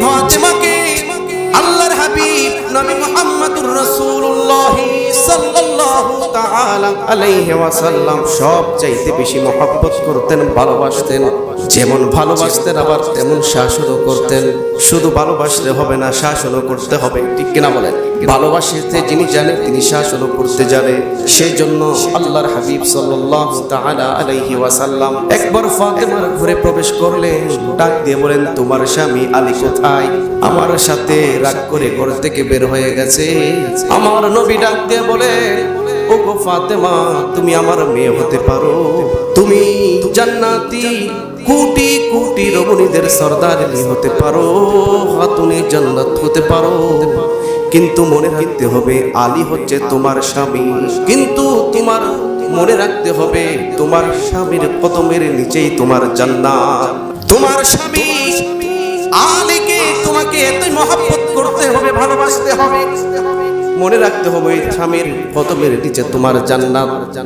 ফাতেমাকে আল্লাহর হাবিব নবী মুহাম্মদুর রাসূলুল্লাহ সাল্লাল্লাহু তাআলা আলাইহি ওয়াসাল্লাম সবচাইতে বেশি মহব্বত করতেন, ভালোবাসতেন। যেমন ভালোবাসতেন আবার তেমন শাসনও করতেন। শুধু ভালোবাসলে হবে না, শাসনও করতে হবে, ঠিক কিনা বলেন? ভালোবাসতে যিনি জানে তিনি শাসনও করতে জানে। সেই জন্য আল্লাহর হাবিব সাল্লাল্লাহু তাআলা আলাইহি ওয়াসাল্লাম একবার ফাতেমার ঘরে প্রবেশ করলেন, ডাক দিয়ে বলেন, তোমার স্বামী আলী কোথায়? আমার সাথে রাগ করে ঘর থেকে বের হয়ে গেছে। আমার নবী ডাক দিয়ে বলে, ওগো ফাতেমা, তুমি আমার মেয়ে হতে পারো, তুমি জান্নাতি কোটি কোটি রমণীদের সর্দারিনী হতে পারো, হাতুনে জান্নাত হতে পারো, কিন্তু মনে রাখতে হবে আলী হচ্ছে তোমার স্বামী। কিন্তু তোমার মনে রাখতে হবে তোমার স্বামীর কদমের নিচেই তোমার জান্নাত। তোমার স্বামী আলীকে তোমাকে এতই মহব্বত করতে হবে, ভালোবাসতে হবে, মনে রাখতে হবে স্বামীর কদমের নিচে তোমার জান্নাত।